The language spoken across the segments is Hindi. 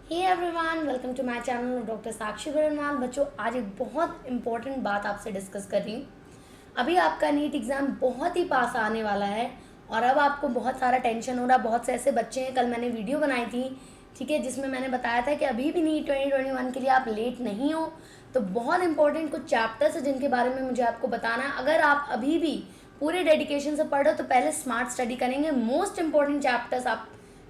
Hey everyone, welcome to my channel doctor Sakshi Barnwal. बच्चों, आज एक बहुत इंपॉर्टेंट बात आपसे डिस्कस कर रही हूँ। अभी आपका नीट एग्ज़ाम बहुत ही पास आने वाला है और अब आपको बहुत सारा टेंशन हो रहा है। बहुत से ऐसे बच्चे हैं, कल मैंने वीडियो बनाई थी, ठीक है, जिसमें मैंने बताया था कि अभी भी नीट 2021 के लिए आप लेट नहीं हो। तो बहुत इंपॉर्टेंट कुछ चैप्टर्स हैं जिनके बारे में मुझे आपको बताना है। अगर आप अभी भी पूरे डेडिकेशन से पढ़ रहे हो तो पहले स्मार्ट स्टडी करेंगे। मोस्ट इंपॉर्टेंट चैप्टर्स आप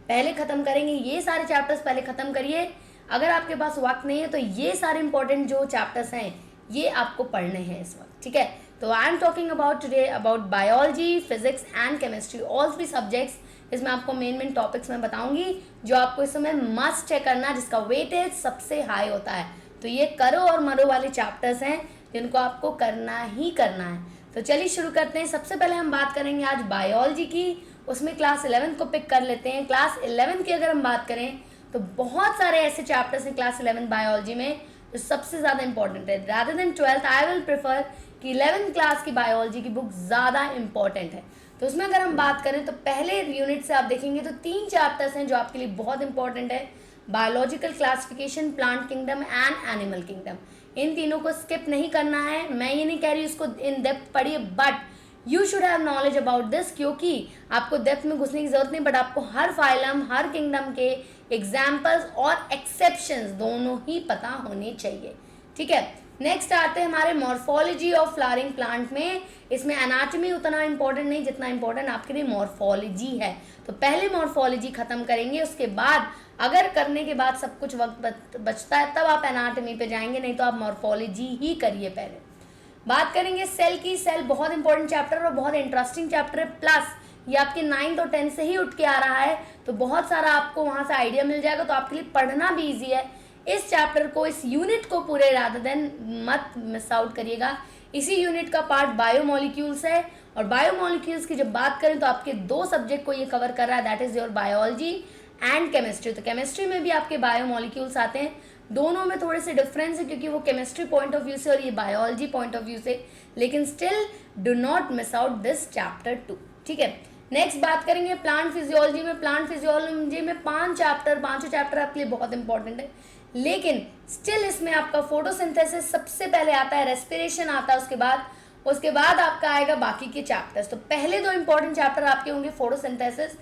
पहले ख़त्म करेंगे। ये सारे चैप्टर्स पहले ख़त्म करिए। अगर आपके पास वक्त नहीं है तो ये सारे इंपॉर्टेंट जो चैप्टर्स हैं ये आपको पढ़ने हैं इस वक्त, ठीक है। तो I am talking about today about biology, physics and chemistry, all 3 subjects. इसमें आपको मेन टॉपिक्स मैं बताऊंगी जो आपको इस समय मस्ट है करना, जिसका वेटेज सबसे हाई होता है। तो ये करो और मरो वाले चैप्टर्स हैं जिनको आपको करना ही करना है। तो चलिए शुरू करते हैं। सबसे पहले हम बात करेंगे आज बायोलॉजी की, उसमें क्लास 11 को पिक कर लेते हैं। क्लास 11 की अगर हम बात करें तो बहुत सारे ऐसे चैप्टर्स हैं क्लास 11 बायोलॉजी में जो सबसे ज़्यादा इंपॉर्टेंट है। Rather than 12th I will prefer कि 11th क्लास की बायोलॉजी की बुक ज़्यादा इंपॉर्टेंट है। तो उसमें अगर हम बात करें तो पहले यूनिट से आप देखेंगे तो 3 चैप्टर्स हैं जो आपके लिए बहुत इंपॉर्टेंट है। Biological classification, plant kingdom and animal kingdom. इन तीनों को स्किप नहीं करना है। मैं ये नहीं कह रही उसको इन डेप्थ पढ़िए, but you should have knowledge about this, क्योंकि आपको डेप्थ में घुसने की जरूरत नहीं, बट आपको हर फाइलम, हर किंगडम के एग्जाम्पल्स और एक्सेप्शंस दोनों ही पता होने चाहिए, ठीक है। नेक्स्ट आते हैं हमारे मॉर्फोलॉजी ऑफ फ्लावरिंग प्लांट में। इसमें एनाटॉमी उतना इंपॉर्टेंट नहीं जितना इंपॉर्टेंट आपके लिए मॉर्फोलॉजी है। तो पहले मॉर्फोलॉजी खत्म करेंगे, उसके बाद अगर करने के बाद सब कुछ वक्त बचता है तब आप एनाटॉमी पे जाएंगे, नहीं तो आप मॉर्फोलॉजी ही करिए पहले। बात करेंगे सेल की। सेल बहुत इंपॉर्टेंट चैप्टर और बहुत इंटरेस्टिंग चैप्टर है, प्लस ये आपके 9th और 10th से ही उठ के आ रहा है, तो बहुत सारा आपको वहाँ से आइडिया मिल जाएगा, तो आपके लिए पढ़ना भी ईजी है। इस चैप्टर को, इस यूनिट को पूरे रादर देन मत मिस आउट करिएगा। इसी यूनिट का पार्ट बायोमोलिक्यूल्स है, और बायोमोलिक्यूल्स की जब बात करें तो आपके 2 सब्जेक्ट को ये कवर कर रहा है, that is your biology and chemistry. तो केमिस्ट्री में भी आपके बायोमोलिक्यूल्स आते हैं। दोनों में थोड़े से डिफरेंस है क्योंकि वो केमिस्ट्री पॉइंट ऑफ व्यू से और ये बायोलॉजी पॉइंट ऑफ व्यू से, लेकिन still do not miss out this chapter 2, ठीक है। नेक्स्ट बात करेंगे प्लांट फिजियोलॉजी में। प्लांट फिजियोलॉजी में 5 चैप्टर, पांचों चैप्टर आपके लिए बहुत इंपॉर्टेंट है, लेकिन स्टिल इसमें आपका फोटोसिंथेसिस सबसे पहले आता है, रेस्पिरेशन आता है उसके बाद आपका आएगा बाकी के चैप्टर्स। तो पहले 2 इंपॉर्टेंट चैप्टर आपके होंगे फोटोसिंथेसिस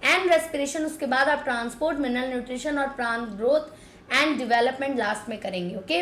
एंड रेस्पिरेशन, उसके बाद आप ट्रांसपोर्ट, मिनरल न्यूट्रिशन और plant growth and development last में करेंगे, ओके।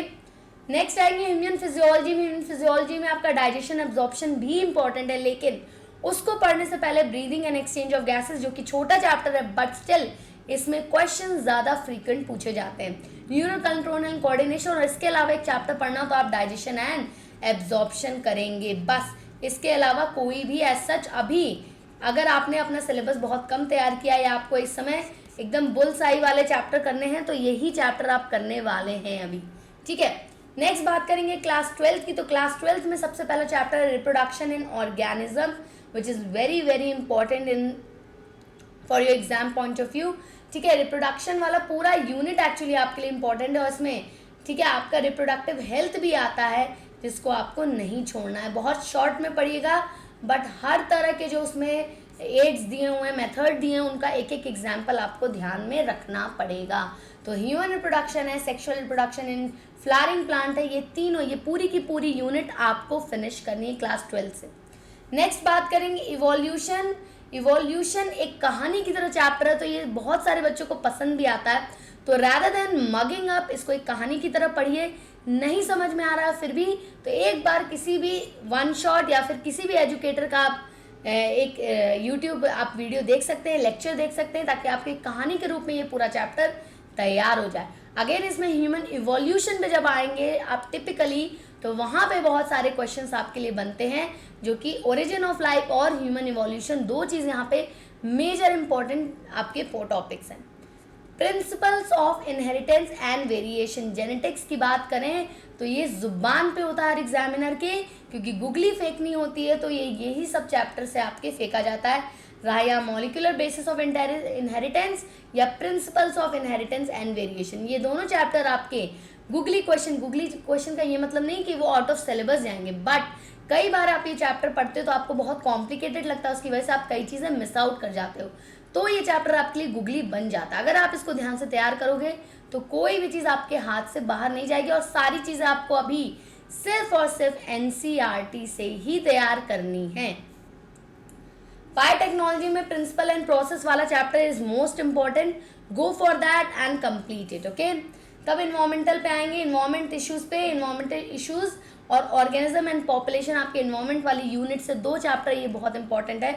नेक्स्ट आएंगे ह्यूमन फिजियोलॉजी में। ह्यूमन फिजियोलॉजी में आपका डाइजेशन, एब्जॉर्प्शन भी इंपॉर्टेंट है, लेकिन उसको पढ़ने से पहले breathing and exchange of gases, जो कि छोटा चैप्टर है बट स्टिल इसमें क्वेश्चन ज़्यादा फ्रीक्वेंट पूछे जाते हैं। न्यूरो कंट्रोल एंड कोऑर्डिनेशन, और इसके अलावा एक चैप्टर पढ़ना तो आप डाइजेशन एंड एब्जॉर्प्शन करेंगे बस। इसके अलावा कोई भी एज सच, अभी अगर आपने अपना सिलेबस बहुत कम तैयार किया या आपको इस समय एकदम बुलसाई वाले चैप्टर करने हैं तो यही चैप्टर आप करने वाले हैं अभी, ठीक है। नेक्स्ट बात करेंगे क्लास 12 की। तो क्लास 12 में सबसे पहला चैप्टर है reproduction in organism, which is very very important in for your exam point of view, ठीक है। रिप्रोडक्शन वाला पूरा यूनिट एक्चुअली आपके लिए इंपॉर्टेंट है, और इसमें, ठीक है, आपका रिप्रोडक्टिव हेल्थ भी आता है जिसको आपको नहीं छोड़ना है। बहुत शॉर्ट में पढ़िएगा, बट हर तरह के जो उसमें एड्स दिए हुए हैं, मेथड दिए हैं, उनका एक एक एग्जाम्पल आपको ध्यान में रखना पड़ेगा। तो ह्यूमन रिप्रोडक्शन है, sexual reproduction in flowering plant है, ये तीनों, ये पूरी की पूरी यूनिट आपको फिनिश करनी है क्लास 12 से। नेक्स्ट बात करेंगे इवोल्यूशन। इवोल्यूशन एक कहानी की तरह चैप्टर है, तो ये बहुत सारे बच्चों को पसंद भी आता है। तो रैदर देन मगिंग अप, इसको एक कहानी की तरह पढ़िए। नहीं समझ में आ रहा है फिर भी तो एक बार किसी भी वन शॉट या फिर किसी भी एजुकेटर का आप एक यूट्यूब आप वीडियो देख सकते हैं, लेक्चर देख सकते हैं, ताकि आपकी कहानी के रूप में ये पूरा चैप्टर तैयार हो जाए। अगेन इसमें ह्यूमन इवोल्यूशन पे जब आएंगे आप टिपिकली, तो वहाँ पे बहुत सारे क्वेश्चंस आपके लिए बनते हैं, जो कि ओरिजिन ऑफ लाइफ और ह्यूमन इवोल्यूशन, 2 चीज़ यहाँ पे मेजर इंपॉर्टेंट आपके 4 टॉपिक्स हैं। Principles of inheritance and variation, genetics की बात करें तो ये जुबान पे होता है हर एग्जामिनर के, क्योंकि गूगली फेंकनी होती है, तो यही सब चैप्टर से आपके फेंका जाता है। रहा या मॉलिक्यूलर बेसिस ऑफ इनहेरिटेंस या principles of inheritance and variation, ये दोनों चैप्टर आपके गूगली क्वेश्चन का ये मतलब नहीं कि वो आउट ऑफ सिलेबस जाएंगे, बट कई बार आप ये चैप्टर पढ़ते हो तो आपको बहुत कॉम्प्लिकेटेड लगता है, उसकी वजह से आप कई चीज़ें मिस आउट कर जाते हो। तो ये चैप्टर आपके लिए गूगली बन जाता है। अगर आप इसको ध्यान से तैयार करोगे तो कोई भी चीज़ आपके हाथ से बाहर नहीं जाएगी, और सारी चीज़ें आपको अभी सिर्फ और सिर्फ एनसीईआरटी से ही तैयार करनी है। बायोटेक्नोलॉजी में प्रिंसिपल एंड प्रोसेस वाला chapter is most important, go for that and complete it, okay. तब इन्वायरमेंटल पे आएंगे, इन्वायरमेंट इश्यूज पे, इन्वायरमेंटल इश्यूज और ऑर्गेनिज्म एंड पॉपुलेशन, आपके इन्वायरमेंट वाली यूनिट से 2 चैप्टर ये बहुत इंपॉर्टेंट है।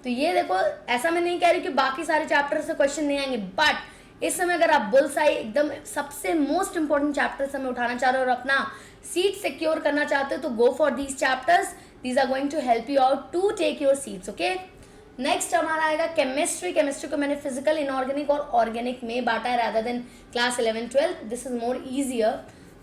तो ये देखो, ऐसा मैं नहीं कह रही कि बाकी सारे चैप्टर से क्वेश्चन नहीं आएंगे, बट इस समय अगर आप बुल्सआई एकदम सबसे मोस्ट इंपॉर्टेंट चैप्टर समय उठाना चाह रहे हो और अपना सीट सिक्योर करना चाहते हो तो go for these chapters, these are going to help you out to take your seats, okay. Next हमारा आएगा केमिस्ट्री। केमिस्ट्री को मैंने फिजिकल, इनऑर्गेनिक और ऑर्गेनिक में बांटा है rather than class 11-12, this is more easier.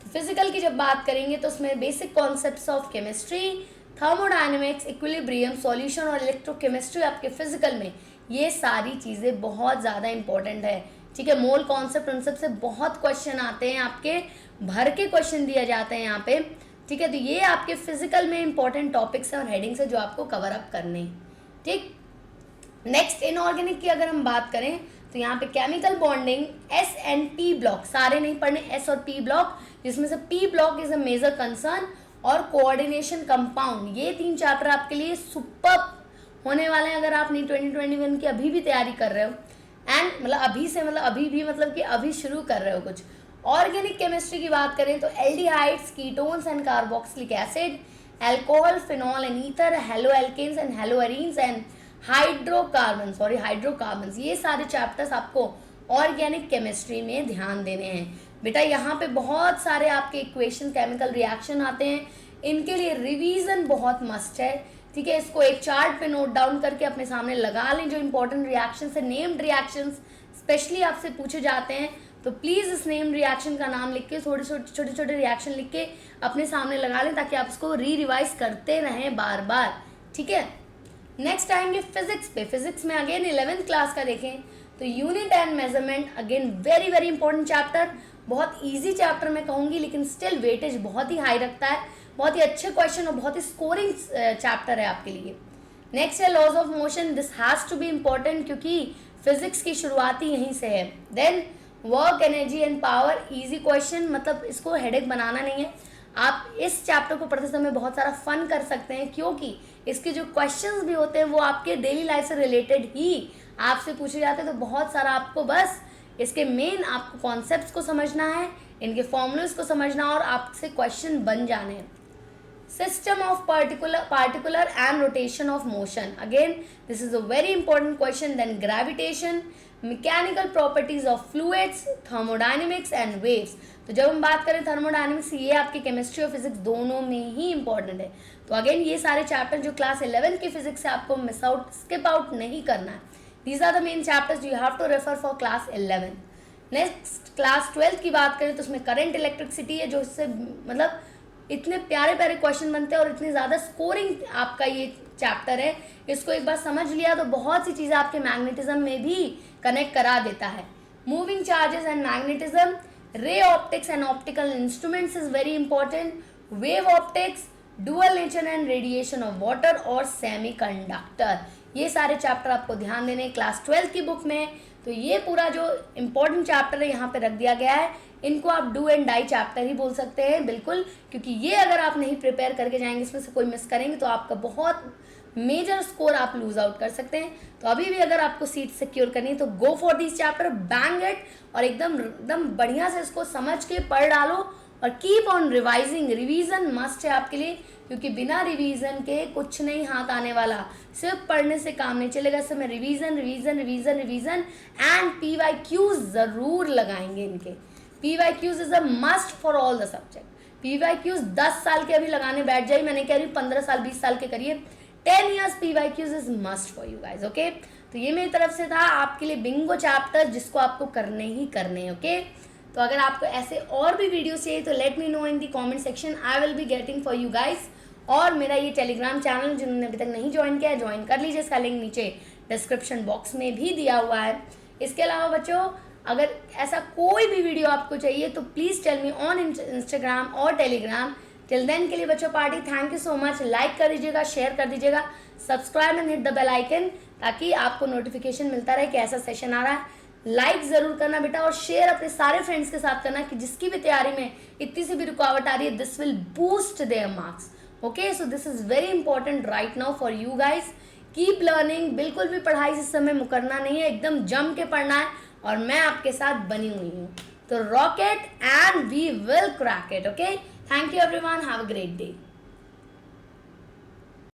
तो फिजिकल की जब बात करेंगे तो उसमें basic concepts of chemistry, thermodynamics, equilibrium, solution और इलेक्ट्रोकेमिस्ट्री आपके फिजिकल में, ये सारी चीज़ें बहुत ज़्यादा इंपॉर्टेंट है, ठीक है। मोल कॉन्सेप्ट उन सब से बहुत क्वेश्चन आते हैं, आपके भर के क्वेश्चन दिए जाते हैं यहाँ पे, ठीक है। तो ये आपके फिजिकल में इंपॉर्टेंट टॉपिक्स हैं और हेडिंग्स है जो आपको कवर अप करने हैं, ठीक। नेक्स्ट इनऑर्गेनिक की अगर हम बात करें तो यहाँ पे chemical bonding, s and p block, सारे नहीं पढ़ने, एस और पी ब्लॉक, जिसमें से p block is a major concern, और कोऑर्डिनेशन कंपाउंड, ये 3 चैप्टर आपके लिए सुपर होने वाले हैं अगर आप नहीं 2021 की अभी भी तैयारी कर रहे हो, एंड मतलब अभी से, मतलब अभी भी मतलब कि अभी शुरू कर रहे हो कुछ। ऑर्गेनिक केमिस्ट्री की बात करें तो aldehydes, ketones and carboxylic acid, alcohol, phenol and ether, halo alkanes and halo arenes and hydrocarbons, ये सारे चैप्टर्स आपको ऑर्गेनिक केमिस्ट्री में ध्यान देने हैं। बेटा यहाँ पे बहुत सारे आपके इक्वेशन, केमिकल रिएक्शन आते हैं, इनके लिए रिवीजन बहुत मस्ट है, ठीक है। इसको एक चार्ट पे नोट डाउन करके अपने सामने लगा लें, जो इंपॉर्टेंट रिएक्शन है, नेम्ड रिएक्शंस स्पेशली आपसे पूछे जाते हैं, तो प्लीज़ इस नेम्ड रिएक्शन का नाम लिख के, छोटे छोटे रिएक्शन लिख के अपने सामने लगा लें, ताकि आप इसको रिवाइज करते रहें बार बार, ठीक है। नेक्स्ट आएंगे फिजिक्स पे। फिजिक्स में अगेन 11th क्लास का देखें तो unit and measurement, again very very important chapter, बहुत इजी चैप्टर मैं कहूँगी, लेकिन स्टिल वेटेज बहुत ही हाई रखता है, बहुत ही अच्छे क्वेश्चन और बहुत ही स्कोरिंग चैप्टर है आपके लिए। नेक्स्ट है laws of motion, this has to be important क्योंकि फिजिक्स की शुरुआत ही यहीं से है। Then work, energy and power, easy question, मतलब इसको हेडेक बनाना नहीं है, आप इस चैप्टर को पढ़ते समय बहुत सारा फन कर सकते हैं, क्योंकि इसके जो क्वेश्चंस भी होते हैं वो आपके डेली लाइफ से रिलेटेड ही आपसे पूछे जाते हैं। तो बहुत सारा आपको बस इसके मेन आपको कॉन्सेप्ट्स को समझना है, इनके फॉर्मूलेस को समझना और आपसे क्वेश्चन बन जाने हैं। System of particular and rotation of motion, again this is a very important question. Then gravitation, mechanical properties of fluids, thermodynamics and waves. तो जब हम बात करें थर्मोडायनेमिक्स, ये आपके केमिस्ट्री और फिजिक्स दोनों में ही इंपॉर्टेंट है। तो अगेन ये सारे चैप्टर जो क्लास 11 की फिजिक्स से आपको मिस आउट, स्किप आउट नहीं करना है। These are the main chapters you have to refer for class 11। Next class 12 की बात करें तो उसमें करंट इलेक्ट्रिसिटी है, जो इससे मतलब इतने प्यारे प्यारे क्वेश्चन बनते हैं और इतनी ज़्यादा स्कोरिंग आपका ये चैप्टर है, इसको एक बार समझ लिया तो बहुत सी चीज़ें आपके मैग्नेटिज्म में भी कनेक्ट करा देता है। Moving charges and magnetism, ray optics and optical instruments is very important, wave optics, dual nature and radiation of water और सेमीकंडक्टर, ये सारे चैप्टर आपको ध्यान देने क्लास 12 की बुक में। तो ये पूरा जो इम्पोर्टेंट चैप्टर है यहाँ पे रख दिया गया है, इनको आप डू एंड डाई चैप्टर ही बोल सकते हैं बिल्कुल, क्योंकि ये अगर आप नहीं प्रिपेयर करके जाएंगे, इसमें से कोई मिस करेंगे तो आपका बहुत मेजर स्कोर आप लूज आउट कर सकते हैं। तो अभी भी अगर आपको सीट सिक्योर करनी है तो go for this chapter, bang it, और एकदम बढ़िया से इसको समझ के पढ़ डालो और keep on revising. Revision must है आपके लिए, क्योंकि बिना रिवीजन के कुछ नहीं हाथ आने वाला, सिर्फ पढ़ने से काम नहीं चलेगा। इस समय revision revision revision revision and PYQs जरूर लगाएंगे इनके। PYQs is a must for all the subject. PYQs 10 साल के अभी लगाने बैठ जाइए, मैं नहीं कह रही 15 साल 20 साल के करिए, 10 years PYQs is must for you guys, okay. तो ये मेरी तरफ से था आपके लिए बिंगो चैप्टर, जिसको आपको करने ही करने, ओके। तो अगर आपको ऐसे और भी वीडियो चाहिए तो let me know in the comment section, I will be getting for you guys. और मेरा ये टेलीग्राम चैनल जिन्होंने अभी तक नहीं ज्वाइन किया है, ज्वाइन कर लीजिए, इसका लिंक नीचे डिस्क्रिप्शन बॉक्स में भी दिया हुआ है। इसके अलावा बच्चों, अगर ऐसा कोई भी वीडियो आपको चाहिए तो please tell me on Instagram और टेलीग्राम। टिल देन के लिए बच्चों party, thank you so much. Like कर दीजिएगा, शेयर कर दीजिएगा, subscribe and hit the bell icon ताकि आपको नोटिफिकेशन मिलता रहे कि ऐसा सेशन आ रहा है। लाइक ज़रूर करना बेटा, और शेयर अपने सारे फ्रेंड्स के साथ करना कि जिसकी भी तैयारी में इतनी सी भी रुकावट आ रही है, this will boost their marks. Okay, so this is very important right now for you guys. Keep learning, बिल्कुल भी पढ़ाई इस समय मुकरना नहीं है, एकदम जम के पढ़ना है, और मैं आपके साथ बनी हुई हूँ। तो rocket and we will crack it. Okay, thank you everyone, have a great day.